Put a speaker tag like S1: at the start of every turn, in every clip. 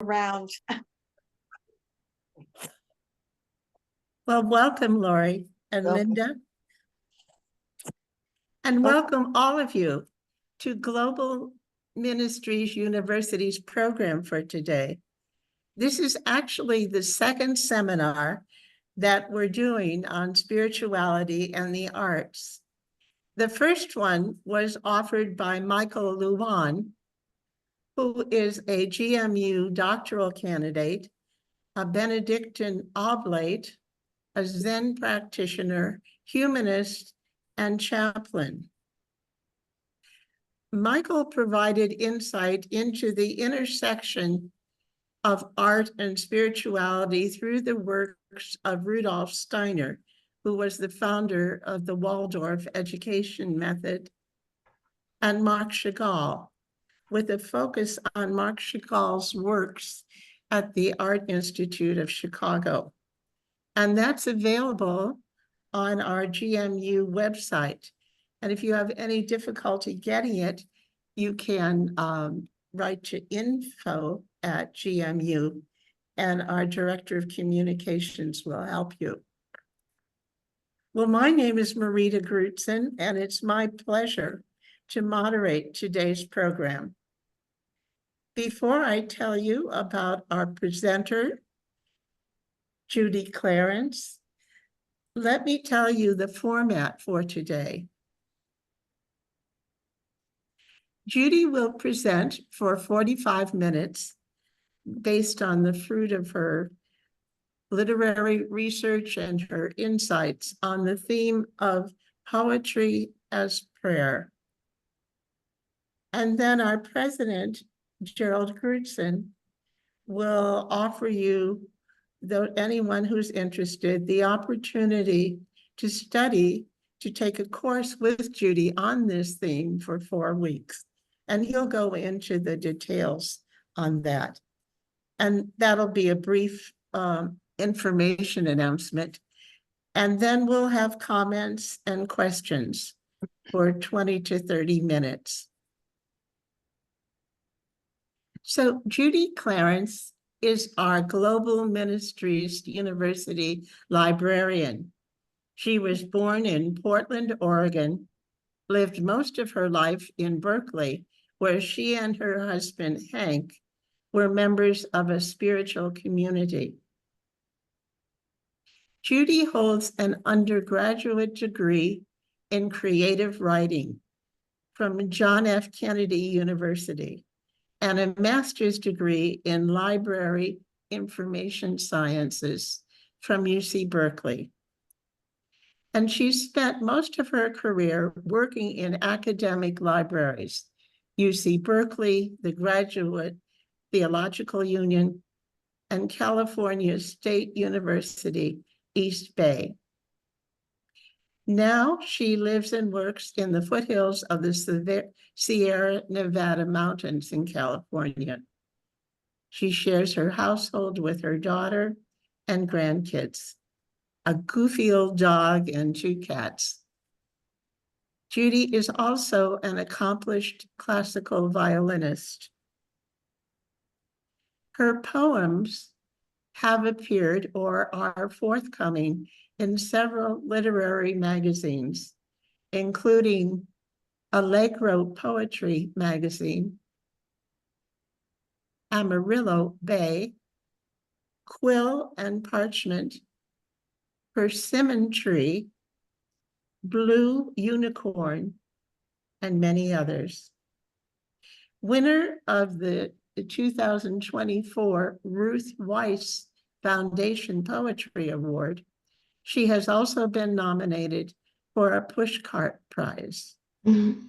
S1: around.
S2: Well, welcome, Lori and Linda. And welcome all of you to Global Ministries University's program for today. This is actually the second seminar that we're doing on spirituality and the arts. The first one was offered by Michael Luan, who is a GMU doctoral candidate, a Benedictine oblate, a Zen practitioner, humanist, and chaplain. Michael provided insight into the intersection of art and spirituality through the works of Rudolf Steiner, who was the founder of the Waldorf education method, and Marc Chagall, with a focus on Marc Chagall's works at the Art Institute of Chicago. And that's available on our GMU website. And if you have any difficulty getting it, you can write to info@GMU, and our Director of Communications will help you. Well, my name is Marita Grudzen, and it's my pleasure to moderate today's program. Before I tell you about our presenter, Judy Clarence, let me tell you the format for today. Judy will present for 45 minutes based on the fruit of her literary research and her insights on the theme of poetry as prayer. And then our president, Gerald Grudzen, will offer you, anyone who's interested, the opportunity to study, to take a course with Judy on this theme for 4 weeks. And he'll go into the details on that. And that'll be a brief information announcement. And then we'll have comments and questions for 20 to 30 minutes. So Judy Clarence is our Global Ministries University librarian. She was born in Portland, Oregon, lived most of her life in Berkeley, where she and her husband, Hank, were members of a spiritual community. Judy holds an undergraduate degree in creative writing from John F. Kennedy University and a master's degree in library information sciences from UC Berkeley. And she spent most of her career working in academic libraries, UC Berkeley, the Graduate Theological Union, and California State University, East Bay. Now she lives and works in the foothills of the Sierra Nevada mountains in California. She shares her household with her daughter and grandkids, a goofy old dog and 2 cats. Judy is also an accomplished classical violinist. Her poems have appeared or are forthcoming in several literary magazines, including Allegro Poetry Magazine, Amarillo Bay, Quill and Parchment, Persimmon Tree, Blue Unicorn, and many others. Winner of the 2024 Ruth Weiss Foundation Poetry Award, she has also been nominated for a Pushcart Prize.
S3: Mm-hmm.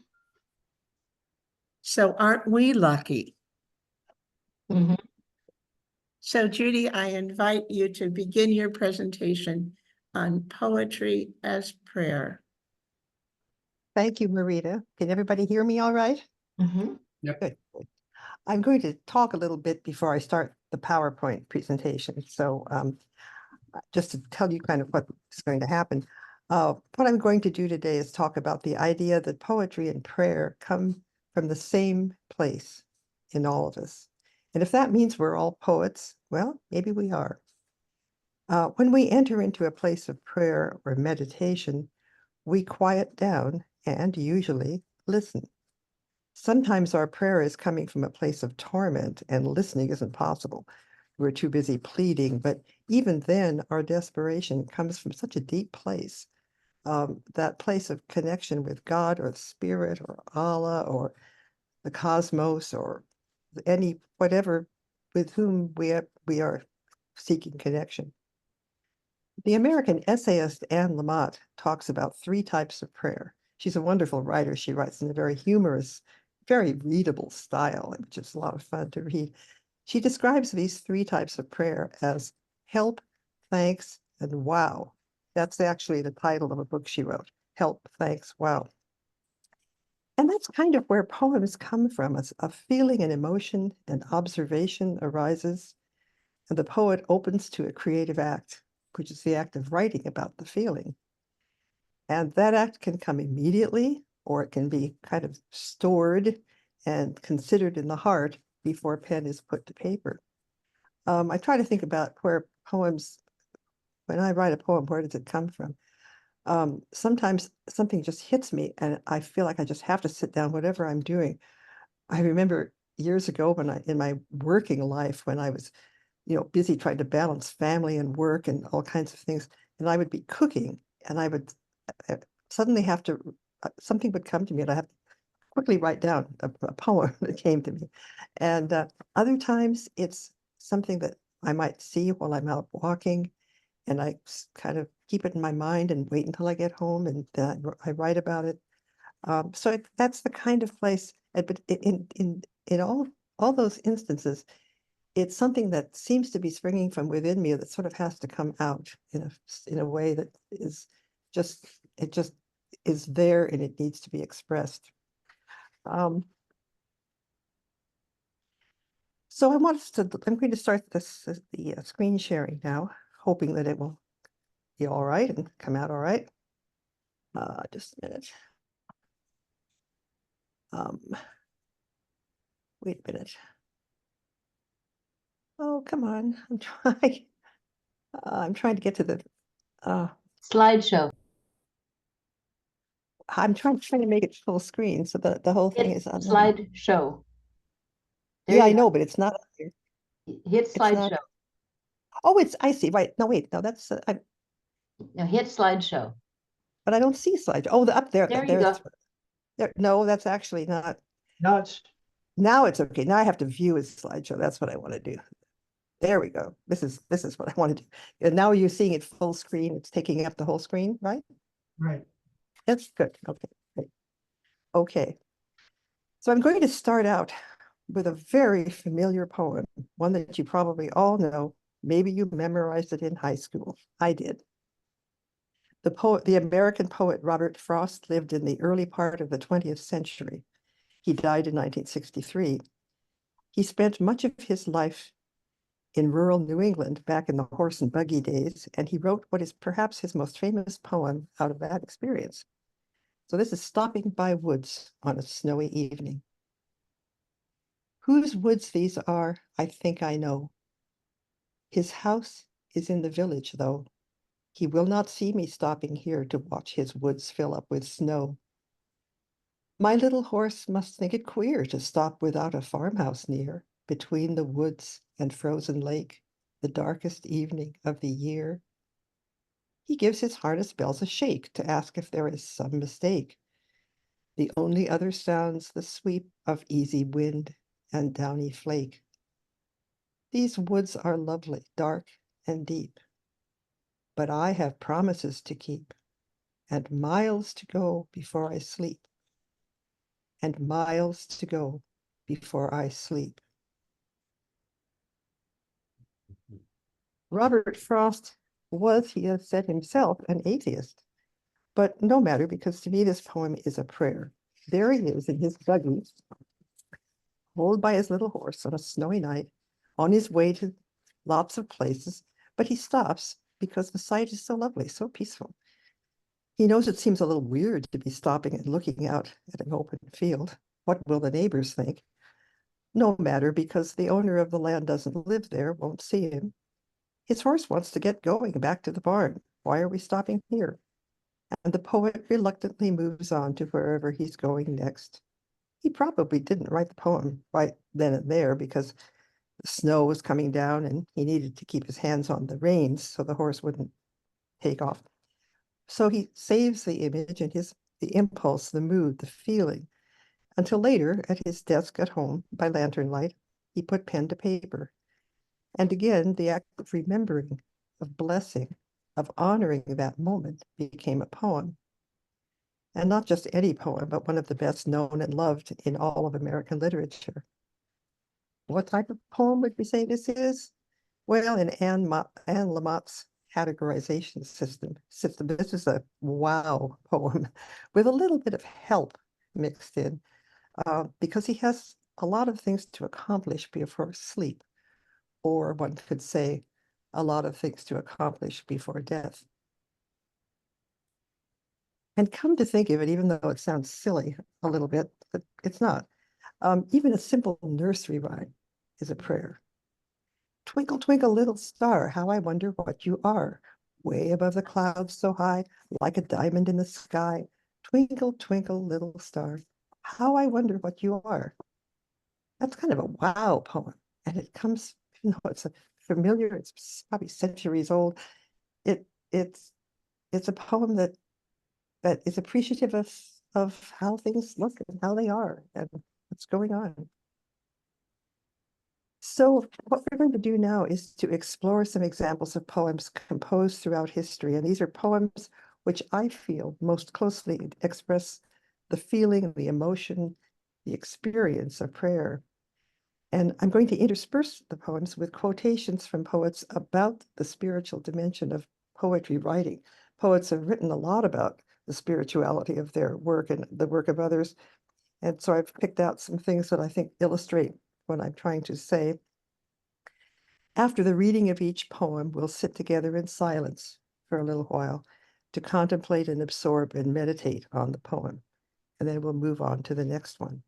S2: So aren't we lucky?
S3: Mm-hmm.
S2: So Judy, I invite you to begin your presentation on poetry as prayer.
S4: Thank you, Marita. Can everybody hear me all right?
S3: Mm-hmm.
S4: Yep. Good. I'm going to talk a little bit before I start the PowerPoint presentation. So just to tell you kind of what is going to happen. What I'm going to do today is talk about the idea that poetry and prayer come from the same place in all of us. And if that means we're all poets, well, maybe we are. When we enter into a place of prayer or meditation, we quiet down and usually listen. Sometimes our prayer is coming from a place of torment and listening isn't possible. We're too busy pleading, but even then, our desperation comes from such a deep place. That place of connection with God or the Spirit or Allah or the cosmos or any whatever with whom we are seeking connection. The American essayist Anne Lamott talks about 3 types of prayer. She's a wonderful writer. She writes in a very humorous, very readable style, which is a lot of fun to read. She describes these 3 types of prayer as help, thanks, and wow. That's actually the title of a book she wrote, Help, Thanks, Wow. And that's kind of where poems come from. A feeling and emotion and observation arises, and the poet opens to a creative act, which is the act of writing about the feeling. And that act can come immediately, or it can be kind of stored and considered in the heart before pen is put to paper. I try to think about where poems, when I write a poem, where does it come from? Sometimes something just hits me and I feel like I just have to sit down, whatever I'm doing. I remember years ago in my working life, when I was, busy trying to balance family and work and all kinds of things, and I would be cooking and I would suddenly have to, something would come to me and I have to quickly write down a poem that came to me. And other times it's something that I might see while I'm out walking, and I kind of keep it in my mind and wait until I get home and then I write about it. So that's the kind of place, but in all those instances, it's something that seems to be springing from within me that sort of has to come out in a way that is just is there and it needs to be expressed. So I'm going to start the screen sharing now, hoping that it will be all right and come out all right. Just a minute. Wait a minute. Oh, come on. I'm trying to get to the
S3: Slideshow.
S4: I'm trying to make it full screen so that the whole thing is on.
S3: Slideshow.
S4: Yeah, I know, but it's not here.
S3: Hit
S4: It's not.
S3: slideshow.
S4: Oh, I see. Right. No, wait. No, that's
S3: Now hit slideshow.
S4: but I don't see slide. Oh, up there.
S3: There you go.
S4: There. No, that's actually not.
S1: No, it's
S4: Now it's okay. Now I have to view a slideshow. That's what I want to do. There we go. This is what I want to do. And now you're seeing it full screen. It's taking up the whole screen, right?
S1: right.
S4: That's good. Okay, great. Okay. So I'm going to start out with a very familiar poem, one that you probably all know. Maybe you memorized it in high school. I did. The American poet Robert Frost lived in the early part of the 20th century. He died in 1963. He spent much of his life in rural New England back in the horse and buggy days, and he wrote what is perhaps his most famous poem out of that experience. So this is Stopping by Woods on a Snowy Evening. Whose woods these are, I think I know. His house is in the village, though. He will not see me stopping here to watch his woods fill up with snow. My little horse must think it queer to stop without a farmhouse near, between the woods and frozen lake, the darkest evening of the year. He gives his harness bells a shake to ask if there is some mistake. The only other sounds the sweep of easy wind and downy flake. These woods are lovely, dark and deep, but I have promises to keep, and miles to go before I sleep, and miles to go before I sleep. Robert Frost was, he has said himself, an atheist, but no matter, because to me this poem is a prayer. There he is in his buggy, pulled by his little horse on a snowy night, on his way to lots of places, but he stops because the sight is so lovely, so peaceful. He knows it seems a little weird to be stopping and looking out at an open field. What will the neighbors think? No matter, because the owner of the land doesn't live there, won't see him. His horse wants to get going back to the barn. Why are we stopping here? And the poet reluctantly moves on to wherever he's going next. He probably didn't write the poem right then and there because the snow was coming down and he needed to keep his hands on the reins so the horse wouldn't take off. So he saves the image and the impulse, the mood, the feeling, until later at his desk at home by lantern light, he put pen to paper. And again, the act of remembering, of blessing, of honoring that moment became a poem. And not just any poem, but one of the best known and loved in all of American literature. What type of poem would we say this is? Well, in Anne Lamott's categorization system, this is a wow poem with a little bit of help mixed in, because he has a lot of things to accomplish before sleep, or one could say a lot of things to accomplish before death. And come to think of it, even though it sounds silly a little bit, but it's not. Even a simple nursery rhyme is a prayer. Twinkle, twinkle, little star, how I wonder what you are. Way above the clouds so high, like a diamond in the sky. Twinkle, twinkle, little star, how I wonder what you are. That's kind of a wow poem. And it comes, even though it's familiar, it's probably centuries old. It's a poem that is appreciative of how things look and how they are and what's going on. So what we're going to do now is to explore some examples of poems composed throughout history. And these are poems which I feel most closely express the feeling, the emotion, the experience of prayer. And I'm going to intersperse the poems with quotations from poets about the spiritual dimension of poetry writing. Poets have written a lot about the spirituality of their work and the work of others. And so I've picked out some things that I think illustrate what I'm trying to say. After the reading of each poem, we'll sit together in silence for a little while to contemplate and absorb and meditate on the poem. And then we'll move on to the next one.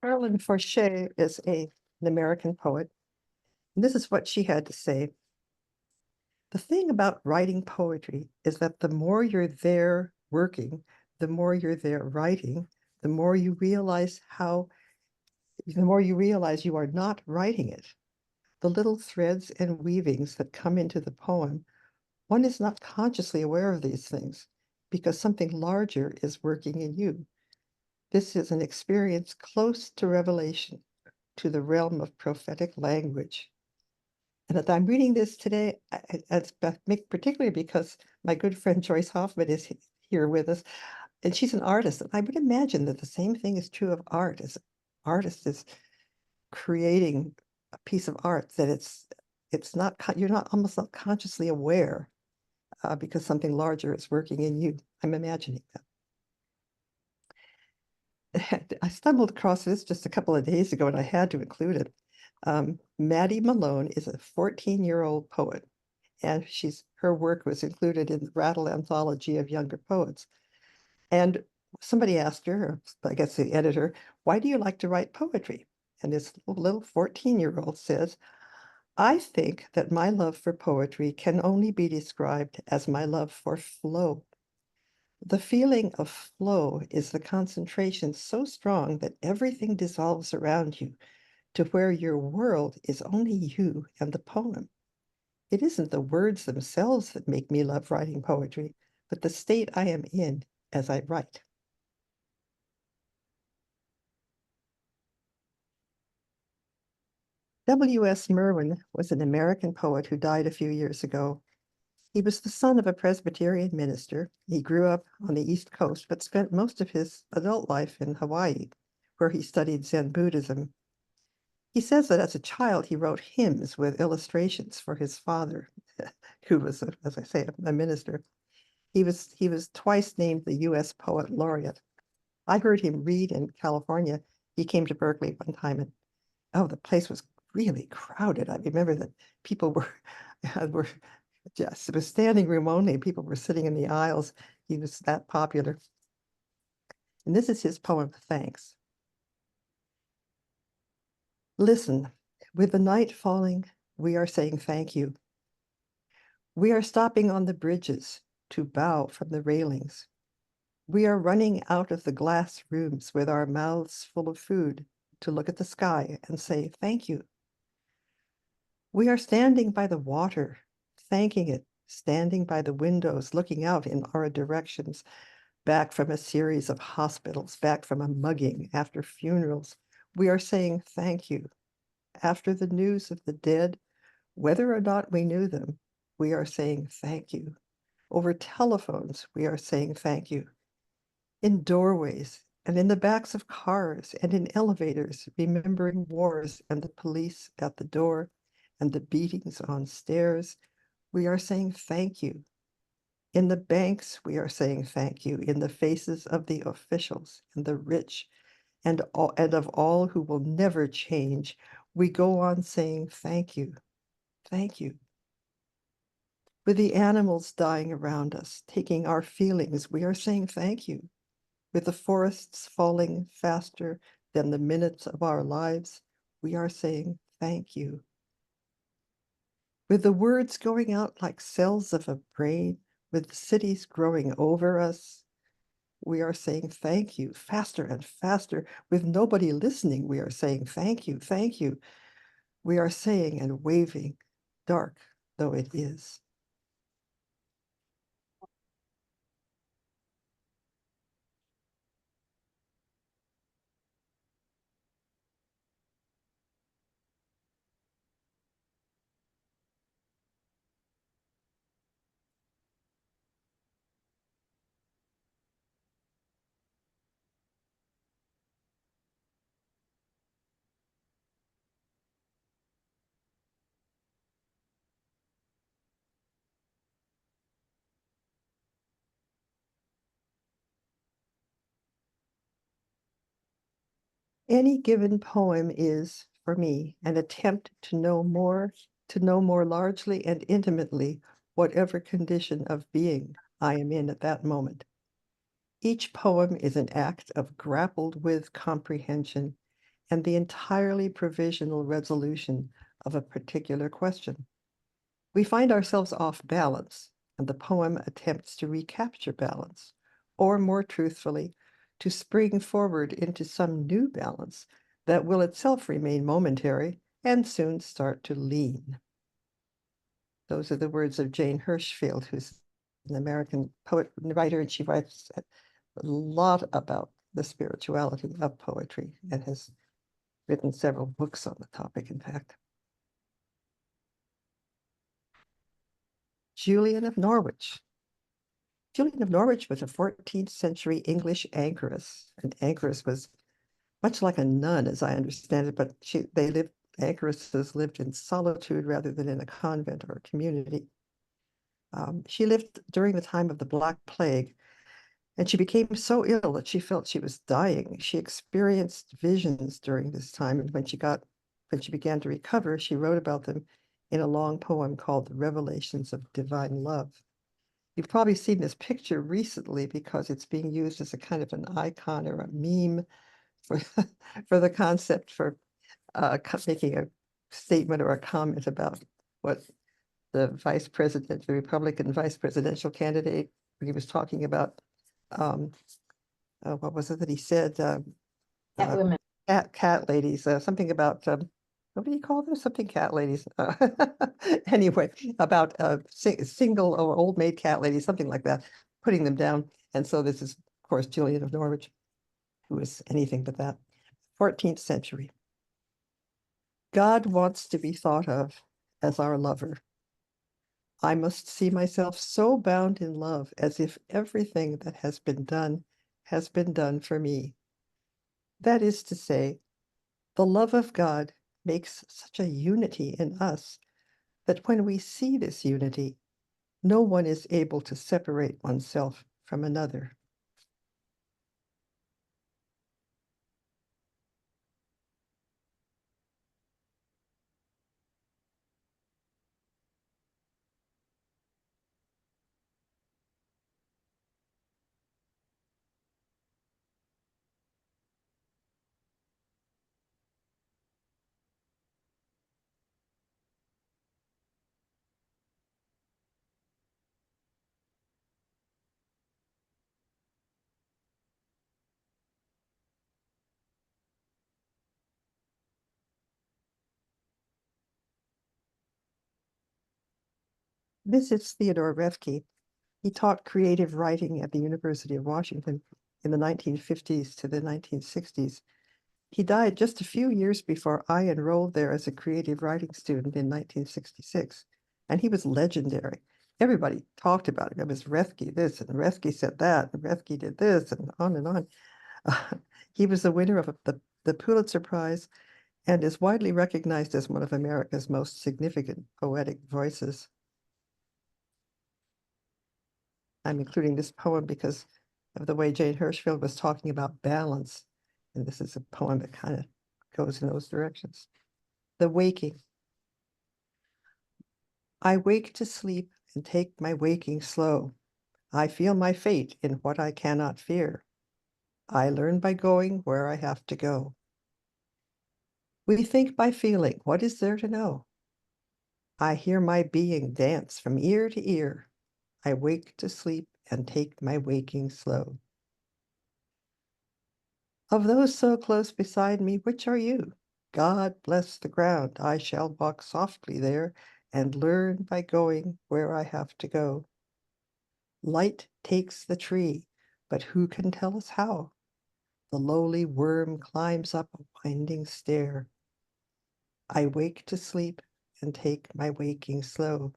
S4: Caroline Forche is an American poet. And this is what she had to say. The thing about writing poetry is that the more you're there working, the more you're there writing, the more you realize you are not writing it. The little threads and weavings that come into the poem, one is not consciously aware of these things because something larger is working in you. This is an experience close to revelation, to the realm of prophetic language. And that I'm reading this today, particularly because my good friend Joyce Hoffman is here with us, and she's an artist. And I would imagine that the same thing is true of art. As an artist is creating a piece of art, that you're not almost not consciously aware because something larger is working in you. I'm imagining that. I stumbled across this just a couple of days ago and I had to include it. Maddie Malone is a 14-year-old poet, and her work was included in the Rattle Anthology of Younger Poets. And somebody asked her, or I guess the editor, why do you like to write poetry? And this little 14-year-old says, I think that my love for poetry can only be described as my love for flow. The feeling of flow is the concentration so strong that everything dissolves around you to where your world is only you and the poem. It isn't the words themselves that make me love writing poetry, but the state I am in as I write. W.S. Merwin was an American poet who died a few years ago. He was the son of a Presbyterian minister. He grew up on the East Coast, but spent most of his adult life in Hawaii, where he studied Zen Buddhism. He says that as a child, he wrote hymns with illustrations for his father, who was, as I say, a minister. He was twice named the U.S. Poet Laureate. I heard him read in California. He came to Berkeley one time, and the place was really crowded. I remember that people were just, it was standing room only. People were sitting in the aisles. He was that popular. And this is his poem of thanks. Listen, with the night falling, we are saying thank you. We are stopping on the bridges to bow from the railings. We are running out of the glass rooms with our mouths full of food to look at the sky and say thank you. We are standing by the water, thanking it, standing by the windows, looking out in our directions, back from a series of hospitals, back from a mugging, after funerals. We are saying thank you. After the news of the dead, whether or not we knew them, we are saying thank you. Over telephones, we are saying thank you. In doorways and in the backs of cars and in elevators, remembering wars and the police at the door and the beatings on stairs, we are saying thank you. In the banks, we are saying thank you in the faces of the officials and the rich and of all who will never change. We go on saying thank you, thank you. With the animals dying around us, taking our feelings, we are saying thank you. With the forests falling faster than the minutes of our lives, we are saying thank you. With the words going out like cells of a brain, with cities growing over us, we are saying thank you, faster and faster. With nobody listening, we are saying thank you, thank you. We are saying and waving, dark though it is. Any given poem is, for me, an attempt to know more largely and intimately whatever condition of being I am in at that moment. Each poem is an act of grappled with comprehension and the entirely provisional resolution of a particular question. We find ourselves off balance, and the poem attempts to recapture balance, or more truthfully, to spring forward into some new balance that will itself remain momentary and soon start to lean. Those are the words of Jane Hirschfield, who's an American poet and writer, and she writes a lot about the spirituality of poetry and has written several books on the topic, in fact. Julian of Norwich. Julian of Norwich was a 14th century English anchoress. An anchoress was much like a nun, as I understand it, but anchoresses lived in solitude rather than in a convent or a community. She lived during the time of the Black Plague, and she became so ill that she felt she was dying. She experienced visions during this time, and when she began to recover, she wrote about them in a long poem called The Revelations of Divine Love. You've probably seen this picture recently because it's being used as a kind of an icon or a meme for, for the concept for making a statement or a comment about what the Republican vice presidential candidate, when he was talking about, what was it that he said?
S3: Cat women.
S4: Cat ladies, something about, what do you call them? Something cat ladies. Anyway, about single or old maid cat ladies, something like that, putting them down. And so this is, of course, Julian of Norwich, who is anything but that. 14th century. God wants to be thought of as our lover. I must see myself so bound in love as if everything that has been done for me. That is to say, the love of God makes such a unity in us that when we see this unity, no one is able to separate oneself from another. This is Theodore Roethke. He taught creative writing at the University of Washington in the 1950s to the 1960s. He died just a few years before I enrolled there as a creative writing student in 1966, and he was legendary. Everybody talked about him. It was Roethke this, and Roethke said that, and Roethke did this, and on and on. He was the winner of the Pulitzer Prize and is widely recognized as one of America's most significant poetic voices. I'm including this poem because of the way Jane Hirschfield was talking about balance. And this is a poem that kind of goes in those directions. The Waking. I wake to sleep and take my waking slow. I feel my fate in what I cannot fear. I learn by going where I have to go. We think by feeling, what is there to know? I hear my being dance from ear to ear. I wake to sleep and take my waking slow. Of those so close beside me, which are you? God bless the ground. I shall walk softly there and learn by going where I have to go. Light takes the tree, but who can tell us how? The lowly worm climbs up a winding stair. I wake to sleep and take my waking slow.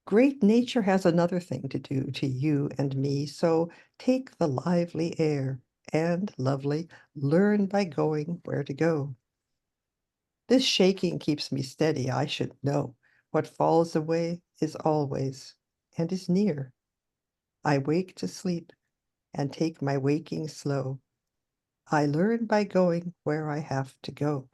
S4: Great nature has another thing to do to you and me, so take the lively air and, lovely, learn by going where to go. This shaking keeps me steady, I should know. What falls away is always and is near. I wake to sleep and take my waking slow. I learn by going where I have to go.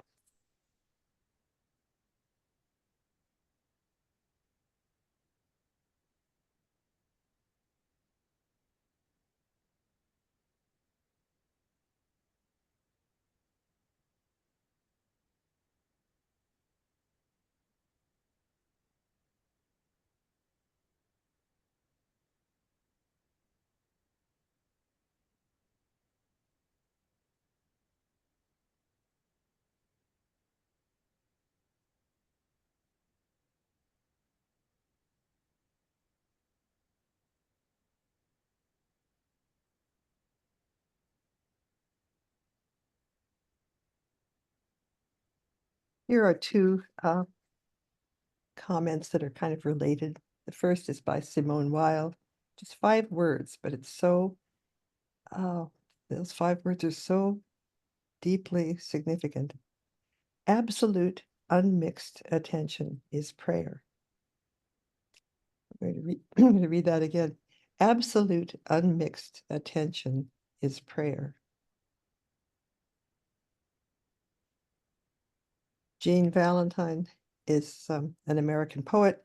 S4: Here are two comments that are kind of related. The first is by Simone Weil, just 5 words, but it's so, those 5 words are so deeply significant. Absolute unmixed attention is prayer. I'm going to read that again. Absolute unmixed attention is prayer. Jean Valentine is an American poet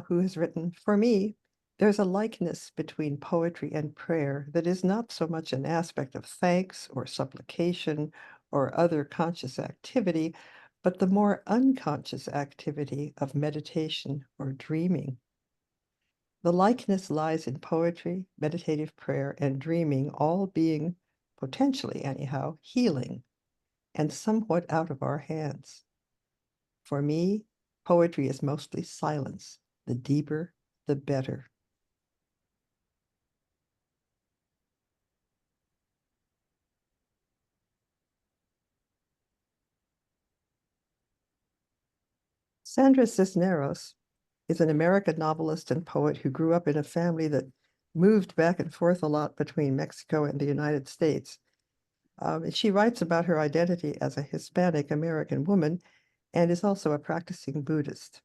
S4: who has written, "For me, there's a likeness between poetry and prayer that is not so much an aspect of thanks or supplication or other conscious activity, but the more unconscious activity of meditation or dreaming. The likeness lies in poetry, meditative prayer, and dreaming, all being, potentially anyhow, healing and somewhat out of our hands. For me, poetry is mostly silence. The deeper, the better." Sandra Cisneros is an American novelist and poet who grew up in a family that moved back and forth a lot between Mexico and the United States. She writes about her identity as a Hispanic American woman and is also a practicing Buddhist.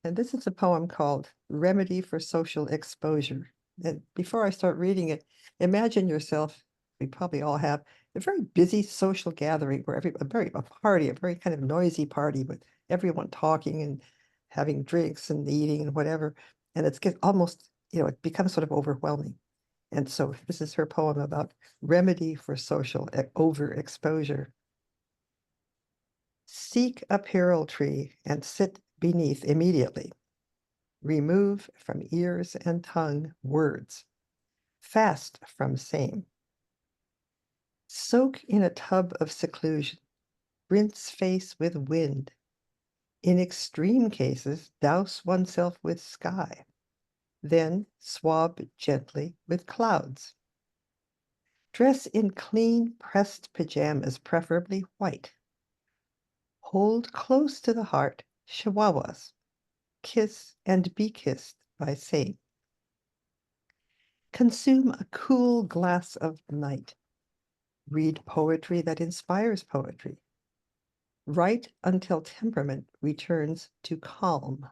S4: And this is a poem called Remedy for Social Exposure. And before I start reading it, imagine yourself, we probably all have, a very busy social gathering where a party, a very kind of noisy party with everyone talking and having drinks and eating and whatever. And it's almost, it becomes sort of overwhelming. And so this is her poem about remedy for social overexposure. Seek a peril tree and sit beneath immediately. Remove from ears and tongue words. Fast from same. Soak in a tub of seclusion. Rinse face with wind. In extreme cases, douse oneself with sky, then swab gently with clouds. Dress in clean, pressed pajamas, preferably white. Hold close to the heart, chihuahuas. Kiss and be kissed by saint. Consume a cool glass of night. Read poetry that inspires poetry. Write until temperament returns to calm.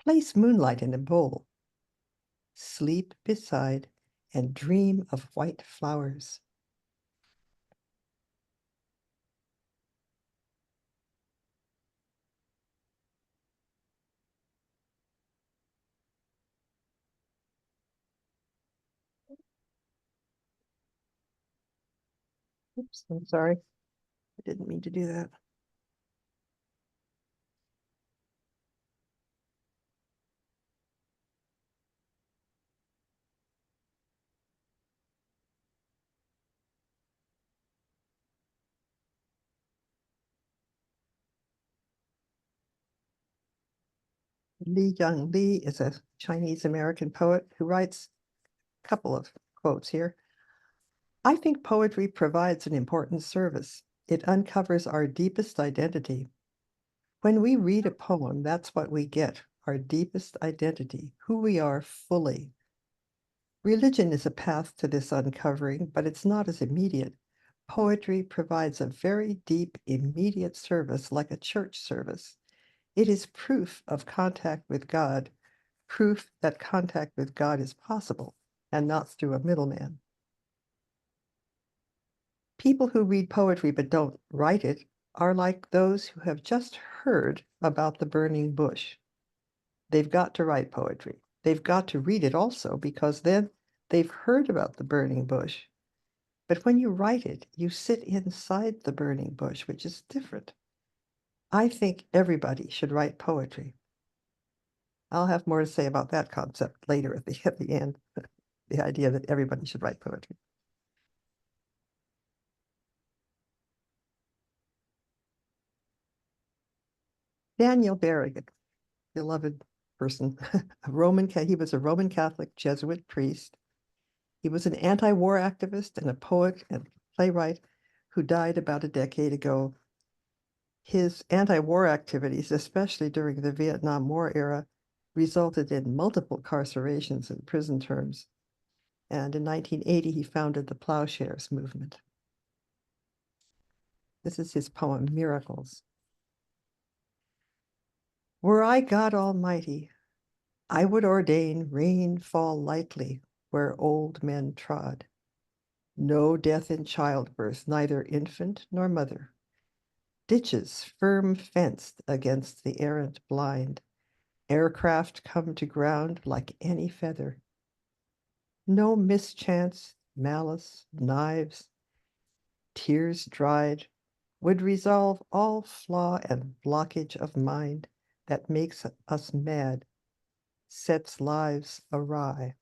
S4: Place moonlight in a bowl. Sleep beside and dream of white flowers. Oops, I'm sorry. I didn't mean to do that. Li Young Li is a Chinese-American poet who writes a couple of quotes here. I think poetry provides an important service. It uncovers our deepest identity. When we read a poem, that's what we get, our deepest identity, who we are fully. Religion is a path to this uncovering, but it's not as immediate. Poetry provides a very deep, immediate service, like a church service. It is proof of contact with God, proof that contact with God is possible, and not through a middleman. People who read poetry but don't write it are like those who have just heard about the burning bush. They've got to write poetry. They've got to read it also, because then they've heard about the burning bush. But when you write it, you sit inside the burning bush, which is different. I think everybody should write poetry. I'll have more to say about that concept later at the end, the idea that everybody should write poetry. Daniel Berrigan, beloved person, he was a Roman Catholic Jesuit priest. He was an anti-war activist and a poet and playwright who died about a decade ago. His anti-war activities, especially during the Vietnam War era, resulted in multiple carcerations and prison terms. And in 1980, he founded the Plowshares movement. This is his poem, Miracles. Were I God Almighty, I would ordain rain fall lightly where old men trod. No death in childbirth, neither infant nor mother. Ditches firm fenced against the errant blind. Aircraft come to ground like any feather. No mischance, malice, knives, tears dried, would resolve all flaw and blockage of mind that makes us mad, sets lives awry.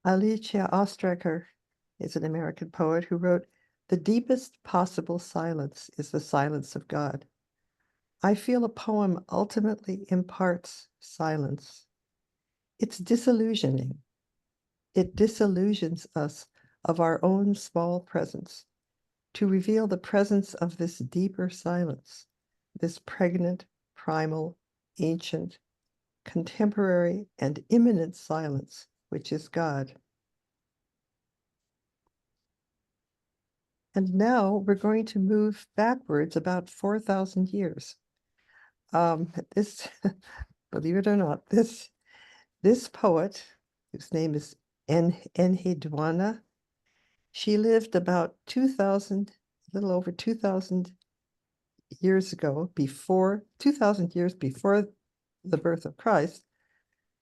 S4: Alicia Ostraker is an American poet who wrote, "The deepest possible silence is the silence of God." I feel a poem ultimately imparts silence. It's disillusioning. It disillusions us of our own small presence to reveal the presence of this deeper silence, this pregnant, primal, ancient, contemporary, and imminent silence, which is God. And now we're going to move backwards about 4,000 years. This, believe it or not, this poet, whose name is Enheduanna, she lived about 2,000, a little over 2,000 years ago, 2,000 years before the birth of Christ,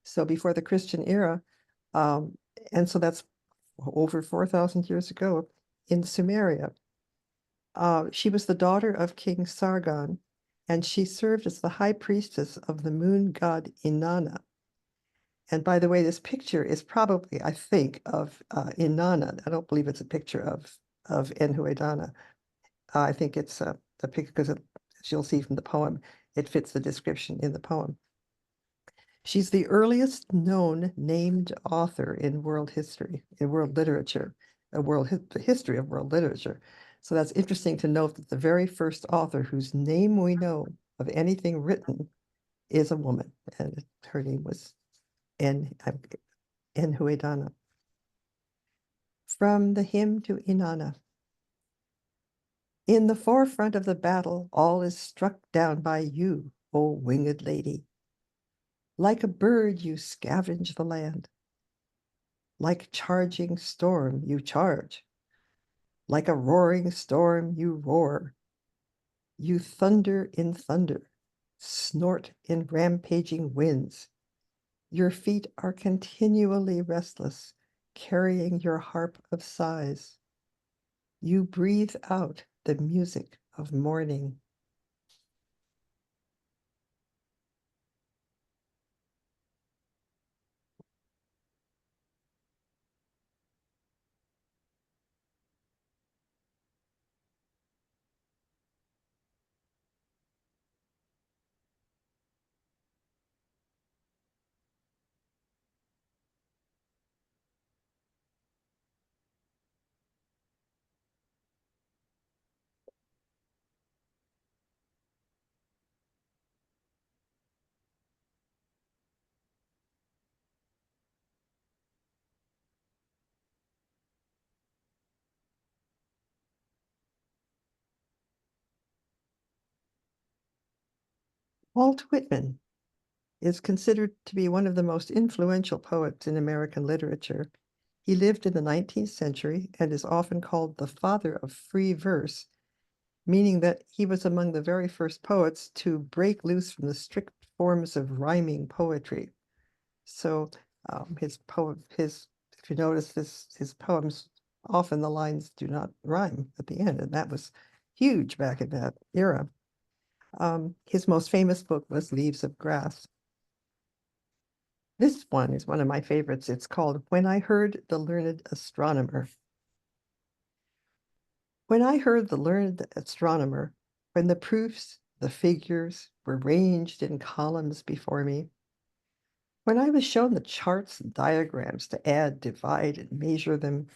S4: so before the Christian era. And so that's over 4,000 years ago in Sumeria. She was the daughter of King Sargon, and she served as the high priestess of the moon god Inanna. And by the way, this picture is probably, I think, of Inanna. I don't believe it's a picture of Enheduanna. I think it's a picture because, as you'll see from the poem, it fits the description in the poem. She's the earliest known named author in world history, in world literature, the history of world literature. So that's interesting to note that the very first author whose name we know of anything written is a woman, and her name was Enheduanna. From the hymn to Inanna. In the forefront of the battle, all is struck down by you, O winged lady. Like a bird, you scavenge the land. Like charging storm, you charge. Like a roaring storm, you roar. You thunder in thunder, snort in rampaging winds. Your feet are continually restless, carrying your harp of sighs. You breathe out the music of morning. Walt Whitman is considered to be one of the most influential poets in American literature. He lived in the 19th century and is often called the father of free verse, meaning that he was among the very first poets to break loose from the strict forms of rhyming poetry. So if you notice his poems, often the lines do not rhyme at the end, and that was huge back in that era. His most famous book was Leaves of Grass. This one is one of my favorites. It's called When I Heard the Learned Astronomer. When I heard the learned astronomer, when the proofs, the figures were ranged in columns before me, when I was shown the charts and diagrams to add, divide, and measure them,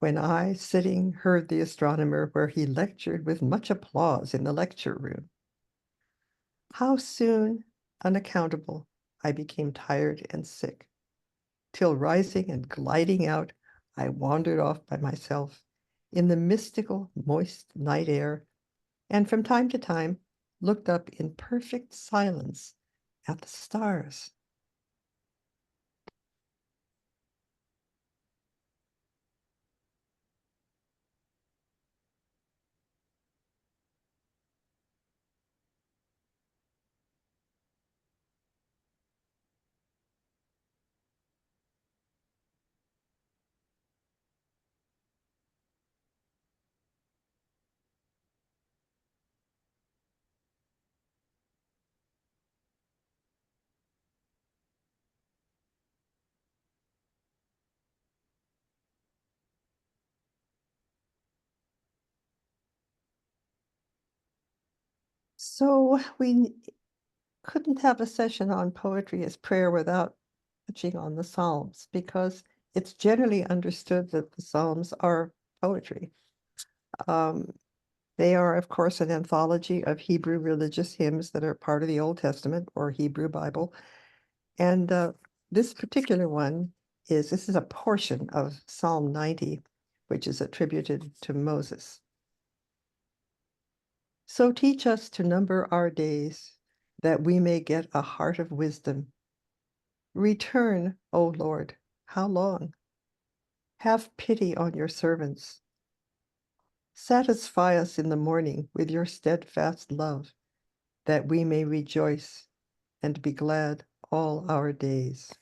S4: when I, sitting, heard the astronomer where he lectured with much applause in the lecture room, how soon, unaccountable, I became tired and sick, till rising and gliding out, I wandered off by myself in the mystical, moist night air, and from time to time looked up in perfect silence at the stars. So we couldn't have a session on poetry as prayer without touching on the Psalms, because it's generally understood that the Psalms are poetry. They are, of course, an anthology of Hebrew religious hymns that are part of the Old Testament or Hebrew Bible. And this particular one this is a portion of Psalm 90, which is attributed to Moses. So teach us to number our days, that we may get a heart of wisdom. Return, O Lord, how long? Have pity on your servants. Satisfy us in the morning with your steadfast love, that we may rejoice and be glad all our days.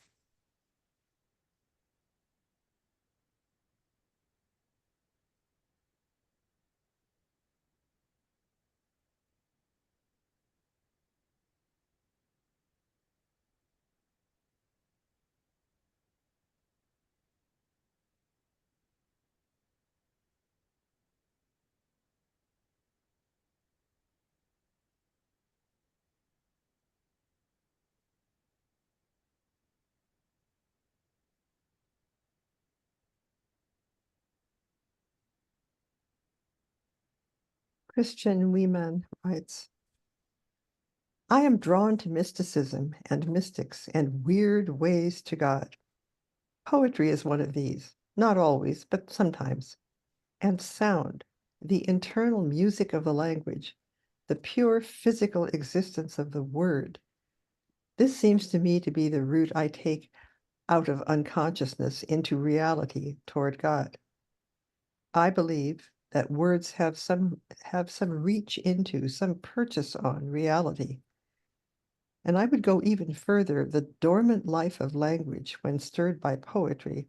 S4: Christian Wieman writes, I am drawn to mysticism and mystics and weird ways to God. Poetry is one of these, not always, but sometimes. And sound, the internal music of the language, the pure physical existence of the word. This seems to me to be the route I take out of unconsciousness into reality toward God. I believe that words have some reach into, some purchase on reality. And I would go even further. The dormant life of language, when stirred by poetry,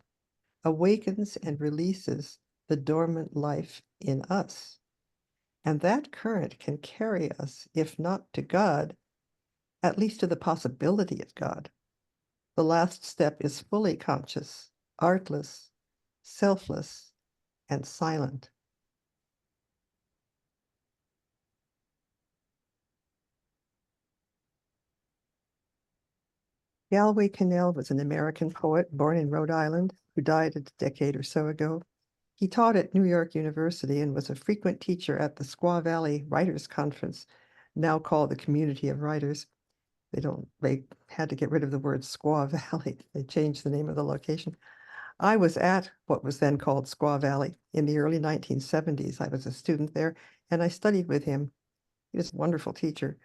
S4: awakens and releases the dormant life in us. And that current can carry us, if not to God, at least to the possibility of God. The last step is fully conscious, artless, selfless, and silent. Galway Kinnell was an American poet born in Rhode Island who died a decade or so ago. He taught at New York University and was a frequent teacher at the Squaw Valley Writers Conference, now called the Community of Writers. They had to get rid of the word Squaw Valley. They changed the name of the location. I was at what was then called Squaw Valley in the early 1970s. I was a student there and I studied with him. He was a wonderful teacher.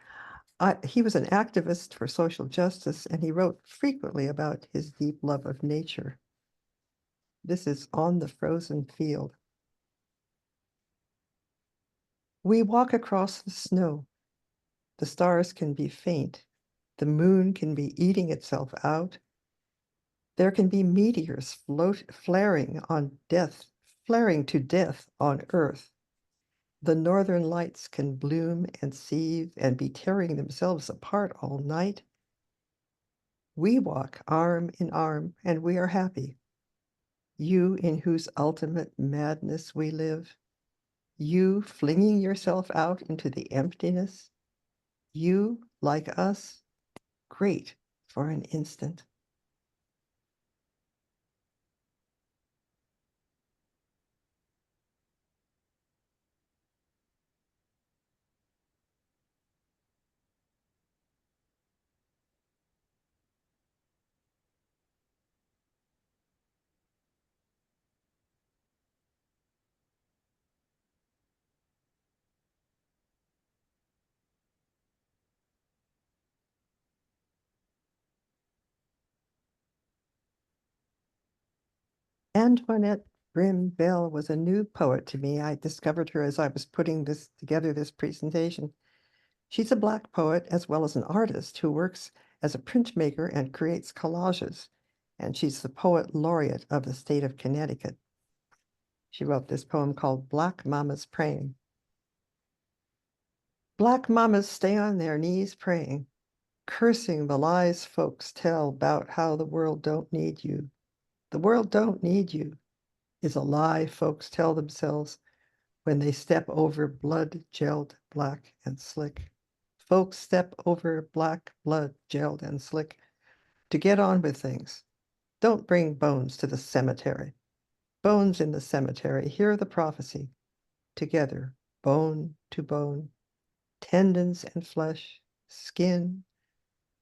S4: He was an activist for social justice, and he wrote frequently about his deep love of nature. This is On the Frozen Field. We walk across the snow. The stars can be faint. The moon can be eating itself out. There can be meteors flaring to death on Earth. The northern lights can bloom and seethe and be tearing themselves apart all night. We walk arm in arm, and we are happy. You in whose ultimate madness we live. You flinging yourself out into the emptiness. You, like us, great for an instant. Antoinette Brim Bell was a new poet to me. I discovered her as I was putting this presentation. She's a Black poet as well as an artist who works as a printmaker and creates collages. And she's the poet laureate of the state of Connecticut. She wrote this poem called Black Mamas Praying. Black mamas stay on their knees praying, cursing the lies folks tell about how the world don't need you. The world don't need you is a lie folks tell themselves when they step over blood gelled black and slick. Folks step over black blood gelled and slick to get on with things. Don't bring bones to the cemetery. Bones in the cemetery, hear the prophecy. Together, bone to bone, tendons and flesh, skin,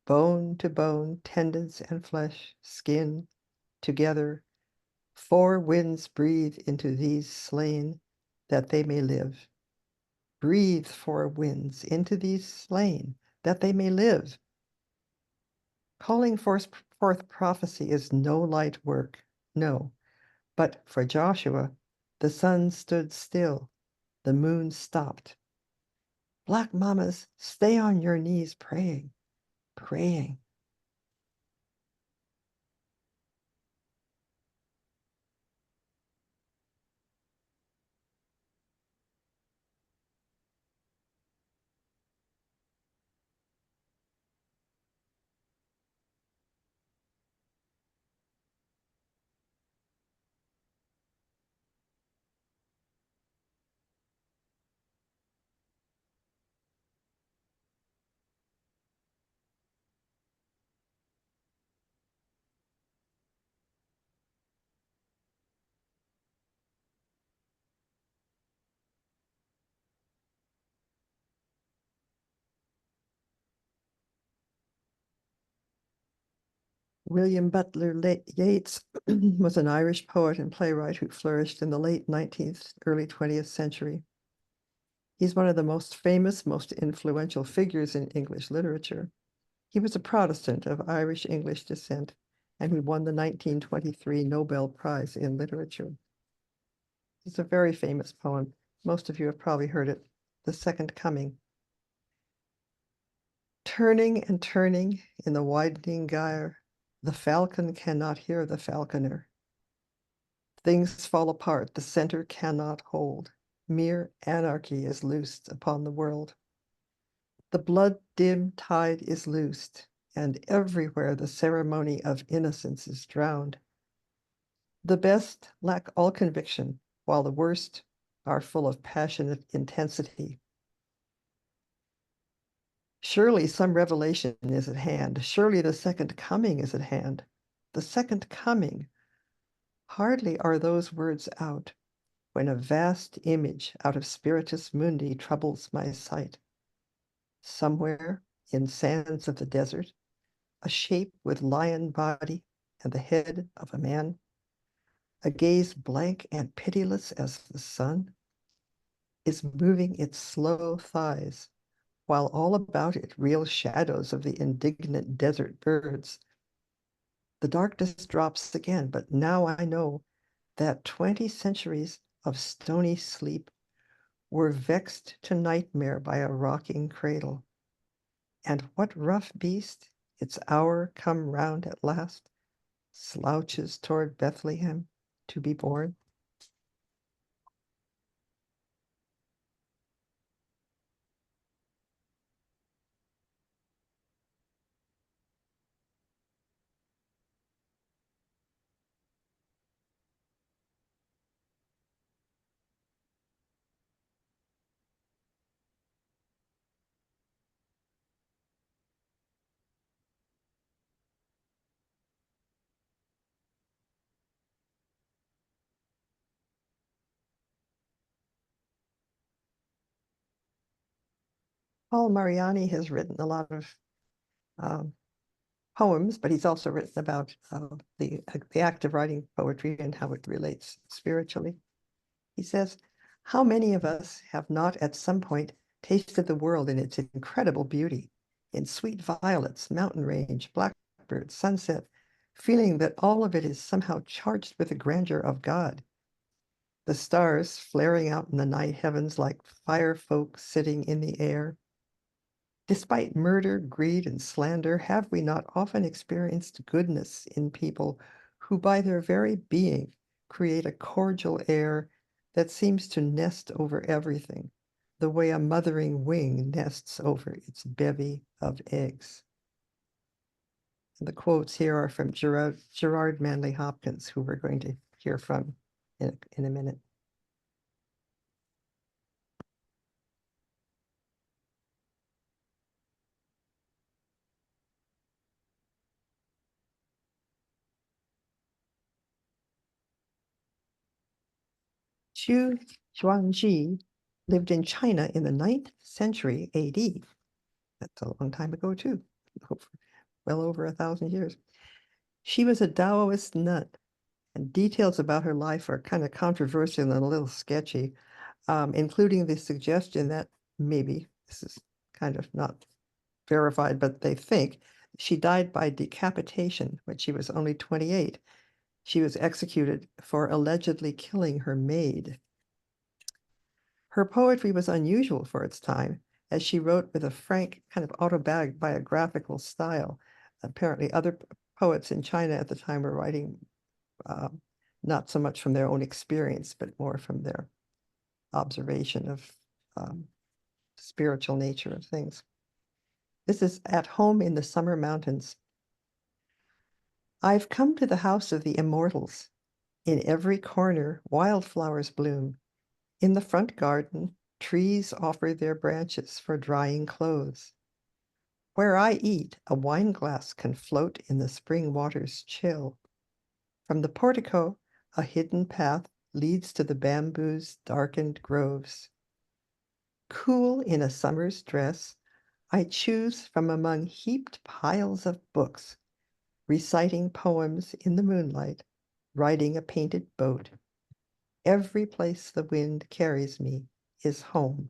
S4: bone to bone, tendons and flesh, skin, together, Four winds breathe into these slain, that they may live. Breathe, four winds, into these slain, that they may live. Calling forth prophecy is no light work, no. But for Joshua, the sun stood still, the moon stopped. Black mamas, stay on your knees praying, praying. William Butler Yeats was an Irish poet and playwright who flourished in the late 19th, early 20th century. He's one of the most famous, most influential figures in English literature. He was a Protestant of Irish English descent, and he won the 1923 Nobel Prize in Literature. It's a very famous poem. Most of you have probably heard it, The Second Coming. Turning and turning in the widening gyre, the falcon cannot hear the falconer. Things fall apart, the center cannot hold. Mere anarchy is loosed upon the world. The blood-dim tide is loosed, and everywhere the ceremony of innocence is drowned. The best lack all conviction, while the worst are full of passionate intensity. Surely some revelation is at hand. Surely the second coming is at hand. The second coming. Hardly are those words out when a vast image out of Spiritus Mundi troubles my sight. Somewhere in sands of the desert, a shape with lion body and the head of a man, a gaze blank and pitiless as the sun, is moving its slow thighs, while all about it reel shadows of the indignant desert birds. The darkness drops again, but now I know that 20 centuries of stony sleep were vexed to nightmare by a rocking cradle. And what rough beast, its hour come round at last, slouches toward Bethlehem to be born? Paul Mariani has written a lot of poems, but he's also written about the act of writing poetry and how it relates spiritually. He says, how many of us have not at some point tasted the world in its incredible beauty, in sweet violets, mountain range, blackbirds, sunset, feeling that all of it is somehow charged with the grandeur of God. The stars flaring out in the night heavens like fire folk sitting in the air. Despite murder, greed, and slander, have we not often experienced goodness in people who by their very being create a cordial air that seems to nest over everything, the way a mothering wing nests over its bevy of eggs? And the quotes here are from Gerard Manley Hopkins, who we're going to hear from in a minute. Xu Xuanzhi lived in China in the 9th century AD. That's a long time ago, too. Well over 1,000 years. She was a Taoist nun And details about her life are kind of controversial and a little sketchy, including the suggestion that maybe, this is kind of not verified, but they think she died by decapitation when she was only 28. She was executed for allegedly killing her maid. Her poetry was unusual for its time, as she wrote with a frank, kind of autobiographical style. Apparently, other poets in China at the time were writing not so much from their own experience, but more from their observation of spiritual nature of things. This is At Home in the Summer Mountains. I've come to the house of the immortals. In every corner, wildflowers bloom. In the front garden, trees offer their branches for drying clothes. Where I eat, a wine glass can float in the spring water's chill. From the portico, a hidden path leads to the bamboo's darkened groves. Cool in a summer's dress, I choose from among heaped piles of books, reciting poems in the moonlight, riding a painted boat. Every place the wind carries me is home.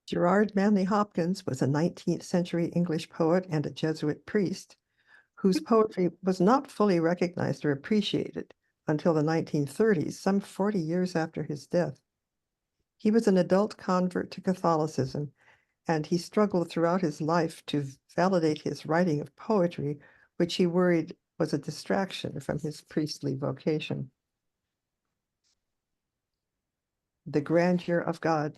S4: Gerard Manley Hopkins was a 19th century English poet and a Jesuit priest whose poetry was not fully recognized or appreciated until the 1930s, some 40 years after his death. He was an adult convert to Catholicism, and he struggled throughout his life to validate his writing of poetry, which he worried was a distraction from his priestly vocation. The grandeur of God.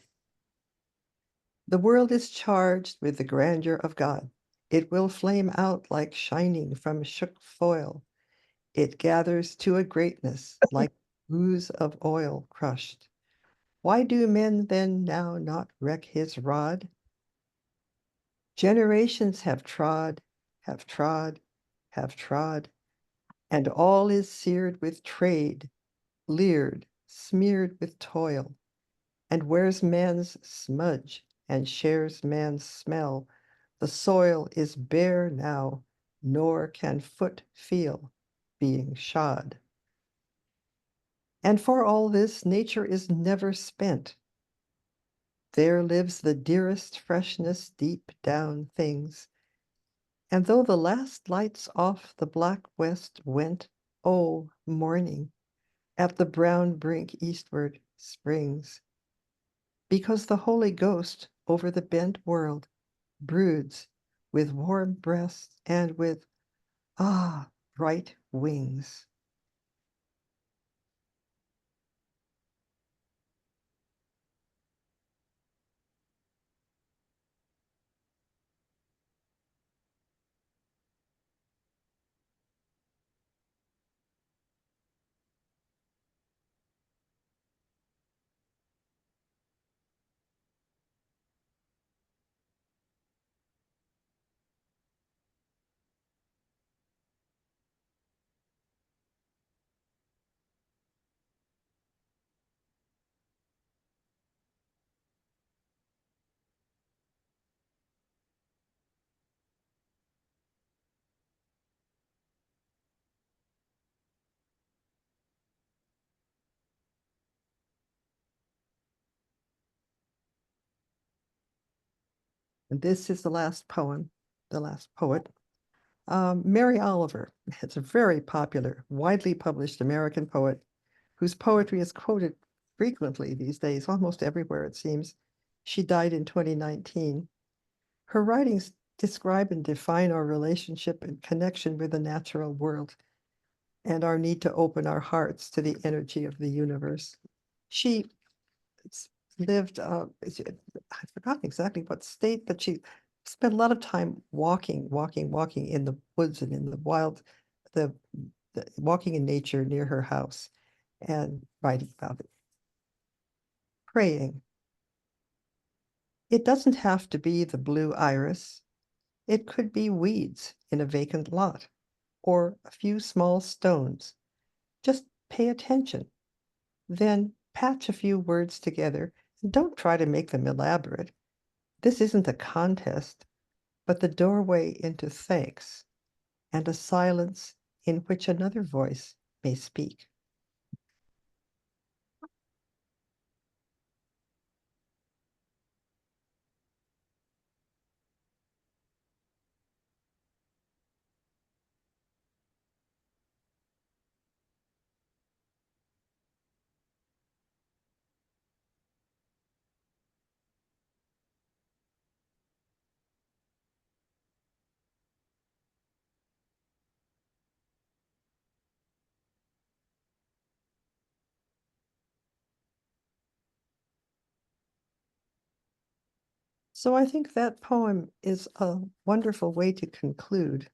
S4: The world is charged with the grandeur of God. It will flame out like shining from shook foil. It gathers to a greatness like ooze of oil crushed. Why do men then now not wreck his rod? Generations have trod, have trod, have trod, and all is seared with trade, leered, smeared with toil, and wears man's smudge and shares man's smell. The soil is bare now, nor can foot feel being shod. And for all this, nature is never spent. There lives the dearest freshness deep down things. And though the last lights off the black west went, oh, morning, at the brown brink eastward springs, because the Holy Ghost over the bent world broods with warm breasts and with, bright wings. And this is the last poem, the last poet. Mary Oliver. It's a very popular, widely published American poet whose poetry is quoted frequently these days, almost everywhere it seems. She died in 2019. Her writings describe and define our relationship and connection with the natural world and our need to open our hearts to the energy of the universe. She lived, I've forgotten exactly what state, but she spent a lot of time walking in the woods and in the wild, the walking in nature near her house and writing about it. Praying. It doesn't have to be the blue iris. It could be weeds in a vacant lot or a few small stones. Just pay attention. Then patch a few words together and don't try to make them elaborate. This isn't a contest, but the doorway into thanks and a silence in which another voice may speak. So I think that poem is a wonderful way to conclude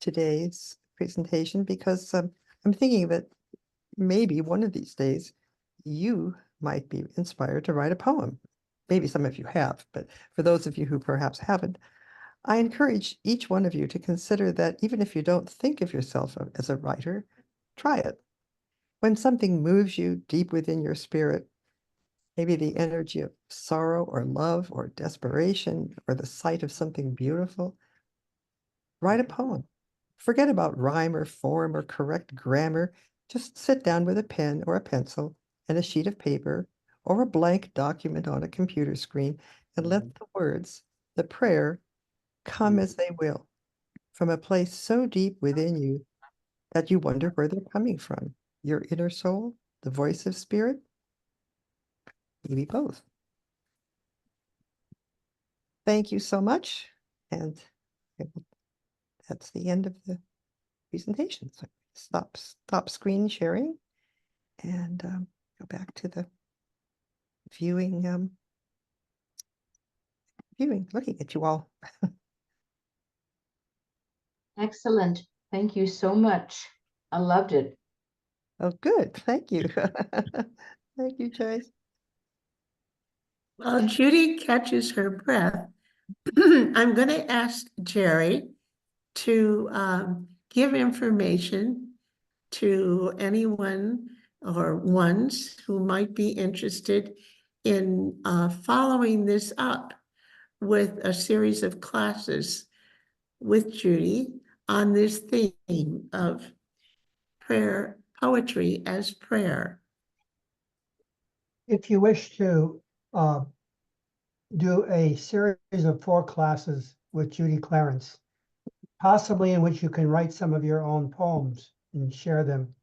S4: today's presentation because I'm thinking that maybe one of these days you might be inspired to write a poem. Maybe some of you have, but for those of you who perhaps haven't, I encourage each one of you to consider that even if you don't think of yourself as a writer, try it. When something moves you deep within your spirit, maybe the energy of sorrow or love or desperation or the sight of something beautiful, write a poem. Forget about rhyme or form or correct grammar. Just sit down with a pen or a pencil and a sheet of paper or a blank document on a computer screen and let the words, the prayer, come as they will from a place so deep within you that you wonder where they're coming from. Your inner soul, the voice of spirit, maybe both. Thank you so much. And that's the end of the presentation. So stop screen sharing and go back to the viewing, looking at you all.
S3: Excellent. Thank you so much. I loved it.
S4: Oh, good. Thank you. Thank you, Joyce.
S2: While Judy catches her breath, I'm going to ask Jerry to give information to anyone or ones who might be interested in following this up with a series of classes with Judy on this theme of prayer, poetry as prayer.
S1: If you wish to do a series of 4 classes with Judy Clarence, possibly in which you can write some of your own poems and share them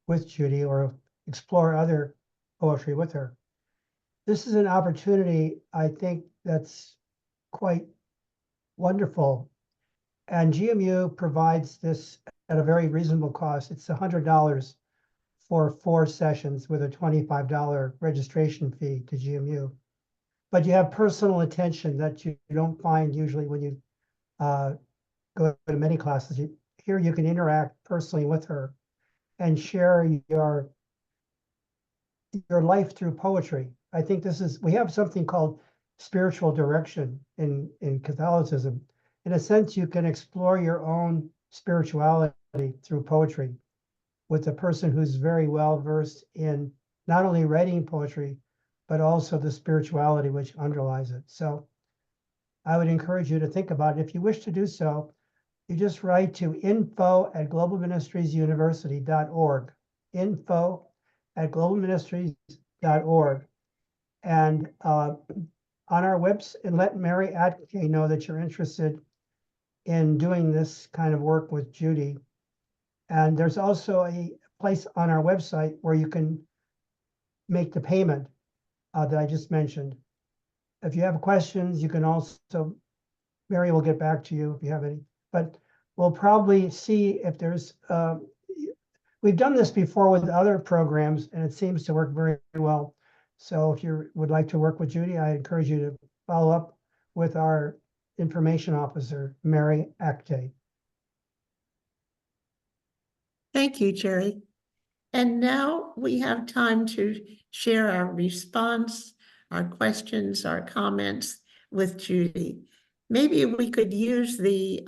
S1: with Judy or explore other poetry with her. This is an opportunity, I think, that's quite wonderful. And GMU provides this at a very reasonable cost. It's $100 for 4 sessions with a $25 registration fee to GMU. But you have personal attention that you don't find usually when you go to many classes. Here you can interact personally with her and share your life through poetry. I think we have something called spiritual direction in Catholicism. In a sense, you can explore your own spirituality through poetry with a person who's very well versed in not only writing poetry, but also the spirituality which underlies it. So I would encourage you to think about it. If you wish to do so, you just write to info@globalministriesuniversity.org, info@globalministries.org. And on our website, and let Mary Atke know that you're interested in doing this kind of work with Judy. And there's also a place on our website where you can make the payment that I just mentioned. If you have questions, you can also Mary will get back to you if you have any, but we'll probably see if there's, we've done this before with other programs and it seems to work very well. So if you would like to work with Judy, I encourage you to follow up with our information officer, Mary Acte.
S2: Thank you, Jerry. And now we have time to share our response, our questions, our comments with Judy. Maybe we could use the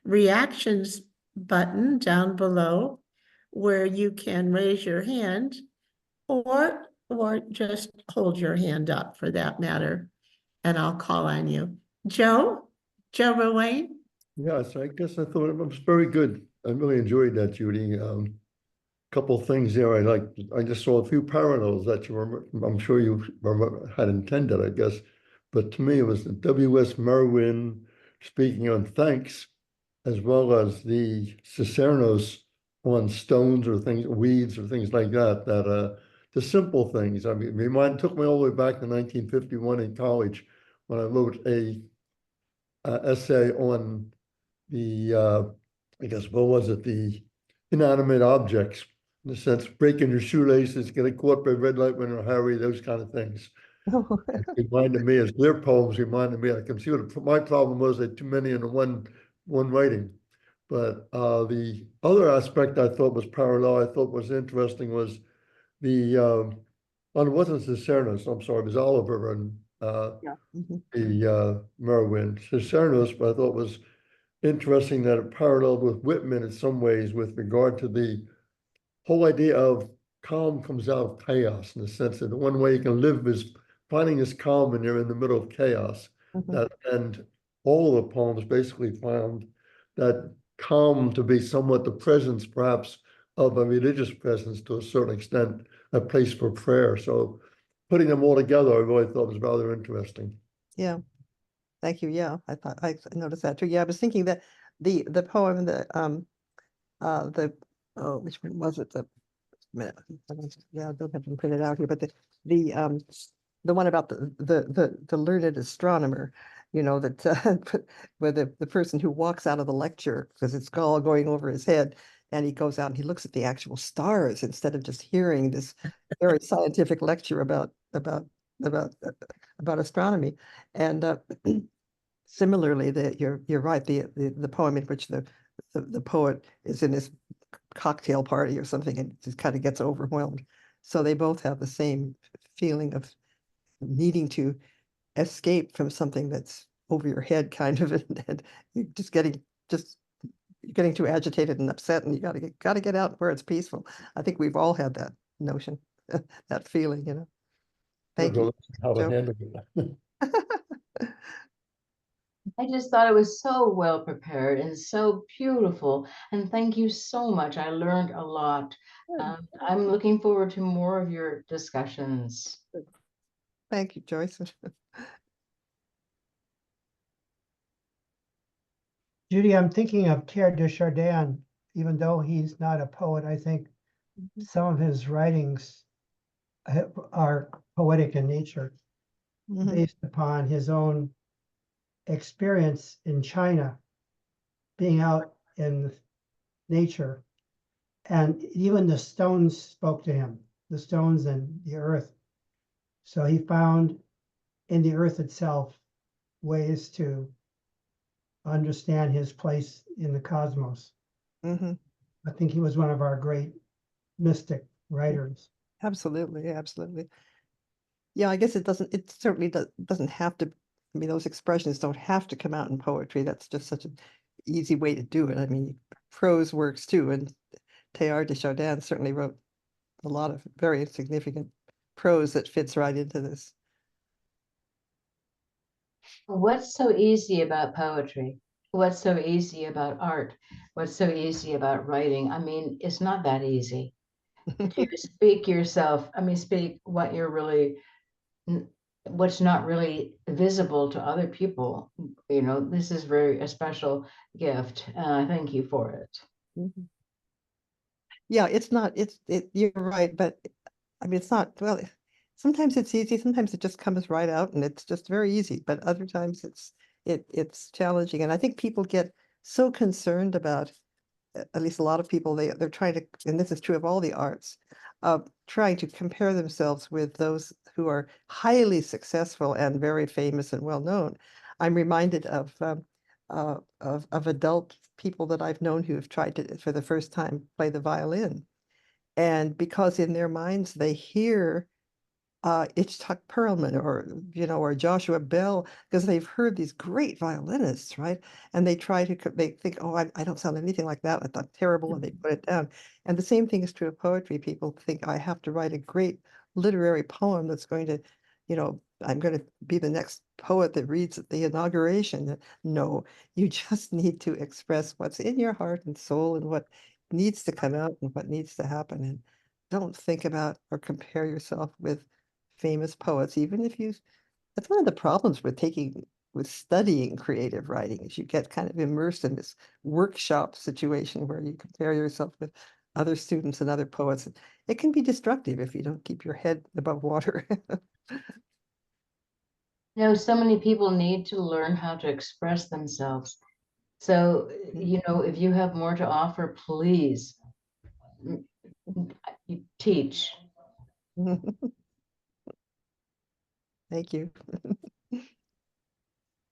S2: reactions button down below where you can raise your hand or just hold your hand up for that matter, and I'll call on you. Joe Rowan?
S5: Yes, I guess I thought it was very good. I really enjoyed that, Judy. Couple things there I liked. I just saw a few parallels that you were, I'm sure you had intended, I guess. But to me, it was the W.S. Merwin speaking on thanks, as well as the Cicernos on stones or things, weeds or things like that, the simple things. I mean, it took me all the way back to 1951 in college when I wrote a essay on the, I guess, what was it? The inanimate objects, in the sense, breaking your shoelaces, getting caught by red light when you're hurry, those kind of things. It reminded me, as their poems reminded me, I can see what my problem was, that too many in the one writing. But the other aspect I thought was parallel, I thought was interesting, was the, it wasn't Cicernos, I'm sorry, it was Oliver and the Merwin. Cicernos, but I thought was interesting that it paralleled with Whitman in some ways with regard to the whole idea of calm comes out of chaos, in the sense that the one way you can live is finding this calm when you're in the middle of chaos. That, and all of the poems basically found that calm to be somewhat the presence, perhaps, of a religious presence to a certain extent, a place for prayer. So putting them all together, I really thought was rather interesting.
S4: Yeah, thank you. Yeah, I thought I noticed that too. Yeah, I was thinking that the poem, oh, which one was it? Minute. Yeah, I don't have them printed out here, but the one about the learned astronomer, you know, that where the person who walks out of the lecture because it's all going over his head, and he goes out and he looks at the actual stars instead of just hearing this very scientific lecture about astronomy. And similarly, you're right. The poem in which the poet is in this cocktail party or something and just kind of gets overwhelmed. So they both have the same feeling of needing to escape from something that's over your head, kind of, and you're just getting too agitated and upset, and you gotta get out where it's peaceful. I think we've all had that notion, that feeling, you know. Thank you.
S5: How to
S4: Joe.
S5: handle it.
S3: I just thought it was so well prepared and so beautiful. And thank you so much. I learned a lot. I'm looking forward to more of your discussions.
S4: Thank you, Joyce.
S1: Judy, I'm thinking of Pierre de Chardin, even though he's not a poet, I think some of his writings are poetic in nature, based upon his own experience in China, being out in nature. And even the stones spoke to him, the stones and the earth. So he found in the earth itself ways to understand his place in the cosmos. I think he was one of our great mystic writers.
S4: Absolutely, absolutely. Yeah, I guess it certainly doesn't have to, I mean, those expressions don't have to come out in poetry. That's just such an easy way to do it. I mean, prose works too, and Teilhard de Chardin certainly wrote a lot of very significant prose that fits right into this.
S3: What's so easy about poetry? What's so easy about art? What's so easy about writing? I mean, it's not that easy to speak yourself. I mean, speak what you're really, what's not really visible to other people. You know, this is a special gift. Thank you for it.
S4: Yeah, it's not, you're right, but I mean, it's not, well, sometimes it's easy, sometimes it just comes right out and it's just very easy, but other times it's challenging. And I think people get so concerned about, at least a lot of people, they're trying to, and this is true of all the arts, trying to compare themselves with those who are highly successful and very famous and well known. I'm reminded of adult people that I've known who have tried to, for the first time, play the violin. And because in their minds they hear Itzhak Perlman or, or Joshua Bell, because they've heard these great violinists, right? And they try to, they think, oh, I don't sound anything like that. That's terrible. And they put it down. And the same thing is true of poetry. People think I have to write a great literary poem that's going to, I'm going to be the next poet that reads at the inauguration. No, you just need to express what's in your heart and soul and what needs to come out and what needs to happen. And don't think about or compare yourself with famous poets, even if you, that's one of the problems with studying creative writing, is you get kind of immersed in this workshop situation where you compare yourself with other students and other poets. It can be destructive if you don't keep your head above water.
S3: So many people need to learn how to express themselves. So, if you have more to offer, please teach.
S4: Thank you.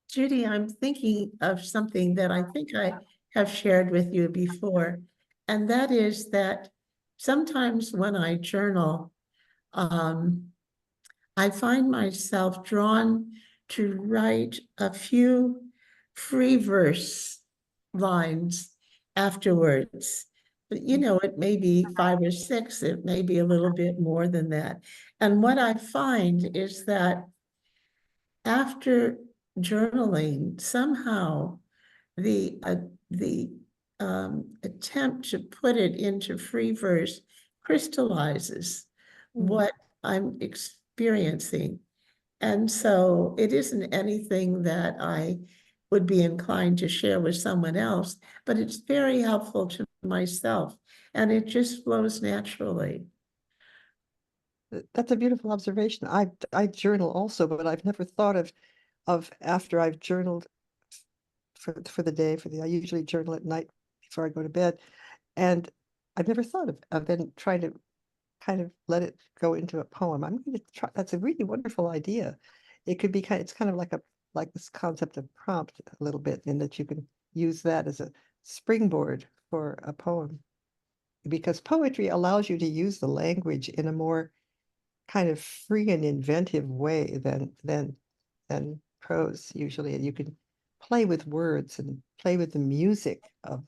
S2: Judy, I'm thinking of something that I think I have shared with you before, and that is that sometimes when I journal, I find myself drawn to write a few free verse lines afterwards. But, it may be 5 or 6, it may be a little bit more than that. And what I find is that after journaling, somehow the attempt to put it into free verse crystallizes what I'm experiencing. And so it isn't anything that I would be inclined to share with someone else, but it's very helpful to myself, and it just flows naturally.
S4: That's a beautiful observation. I journal also, but I've never thought of after I've journaled for the day, I usually journal at night before I go to bed. And I've never thought of then trying to kind of let it go into a poem. I'm going to try. That's a really wonderful idea. It could be it's kind of like this concept of prompt a little bit, in that you can use that as a springboard for a poem. Because poetry allows you to use the language in a more kind of free and inventive way than prose usually. And you can play with words and play with the music of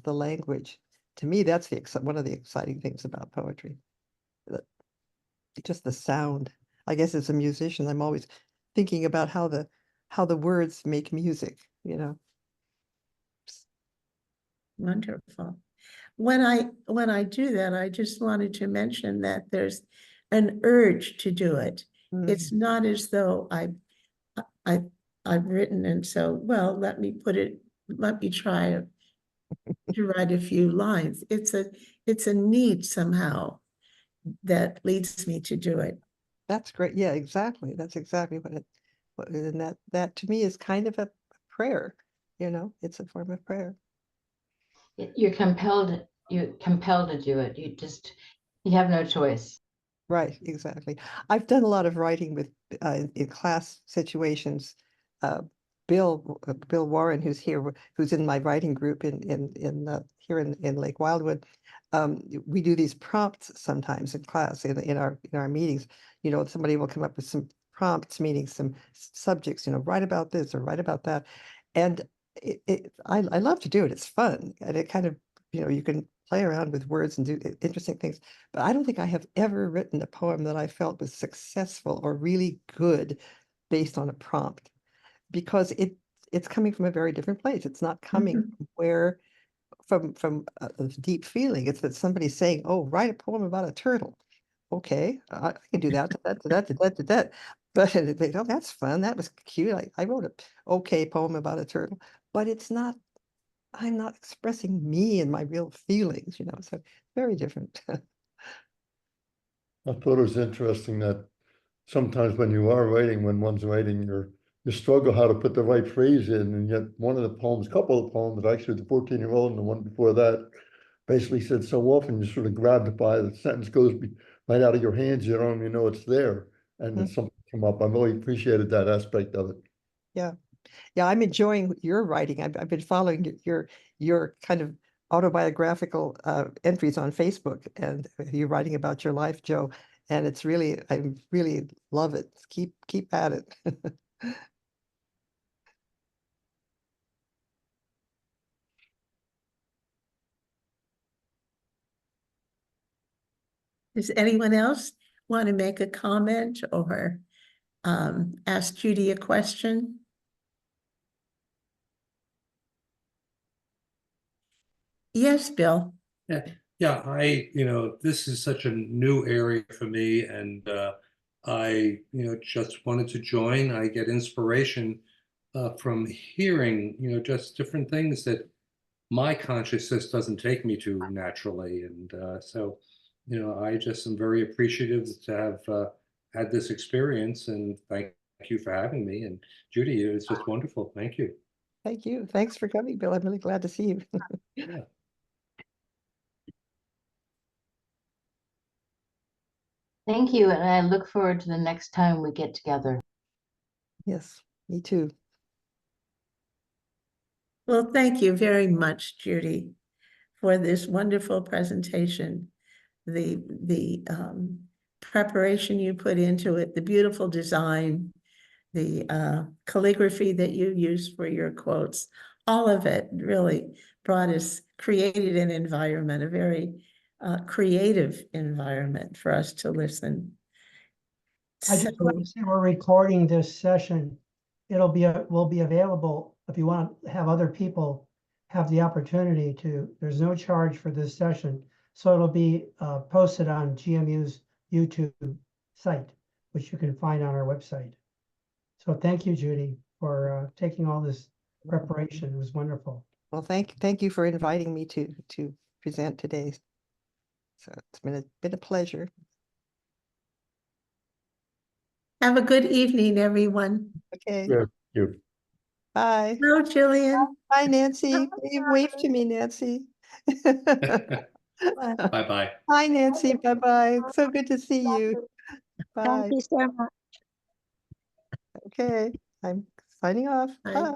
S4: the language. To me, that's one of the exciting things about poetry. Just the sound. I guess as a musician, I'm always thinking about how the words make music,
S2: Wonderful. When I do that, I just wanted to mention that there's an urge to do it. It's not as though I've written and so, well, let me try to write a few lines. It's a need somehow that leads me to do it.
S4: That's great. Yeah, exactly. That's exactly and that to me is kind of a prayer, it's a form of prayer.
S3: You're compelled to do it. You have no choice.
S4: Right, exactly. I've done a lot of writing with in class situations. Bill Warren, who's here, who's in my writing group here in Lake Wildwood. We do these prompts sometimes in class in our meetings. Somebody will come up with some prompts, meaning some subjects. Write about this or write about that, and I love to do it. It's fun, and it kind of you can play around with words and do interesting things. But I don't think I have ever written a poem that I felt was successful or really good based on a prompt, because it's coming from a very different place. It's not coming from a deep feeling. It's that somebody's saying, "Oh, write a poem about a turtle." Okay, I can do that. That. But they, oh, that's fun. That was cute. I wrote a okay poem about a turtle, but I'm not expressing me and my real feelings, so very different.
S5: I thought it was interesting that sometimes when one's writing, you're you struggle how to put the right phrase in, and yet one of the poems, couple of poems, actually the 14-year-old and the one before that, basically said so often you sort of grabbed it by the sentence goes right out of your hands, you don't even know it's there, and then something come up. I really appreciated that aspect of it.
S4: Yeah, I'm enjoying your writing. I've been following your kind of autobiographical entries on Facebook, and you writing about your life, Joe. And it's really, I really love it. Keep at it.
S2: Does anyone else want to make a comment or ask Judy a question? Yes, Bill.
S6: Yeah, this is such a new area for me, and I, just wanted to join. I get inspiration from hearing, just different things that my consciousness doesn't take me to naturally, and so, I just am very appreciative to have had this experience, and thank you for having me. And Judy, it was just wonderful. Thank you.
S4: Thank you. Thanks for coming, Bill. I'm really glad to see you.
S6: Yeah.
S3: Thank you, and I look forward to the next time we get together.
S4: Yes, me too.
S2: Well, thank you very much, Judy, for this wonderful presentation. The preparation you put into it, the beautiful design, the calligraphy that you used for your quotes, all of it really created an environment, a very creative environment for us to listen.
S1: I just want to say we're recording this session. Will be available if you want to have other people have the opportunity to. There's no charge for this session, so it'll be posted on GMU's YouTube site, which you can find on our website. So thank you, Judy, for taking all this preparation. It was wonderful.
S4: Well, thank you for inviting me to present today. So it's been a pleasure.
S2: Have a good evening, everyone.
S4: Okay.
S5: Yeah, you.
S4: Bye.
S2: Hello, Jillian.
S4: Bye, Nancy. Wave to me, Nancy.
S6: Bye-bye.
S4: Hi, Nancy. Bye-bye. So good to see you. Bye.
S7: Thank you so much.
S4: Okay. I'm signing off.
S2: Bye.
S4: Bye.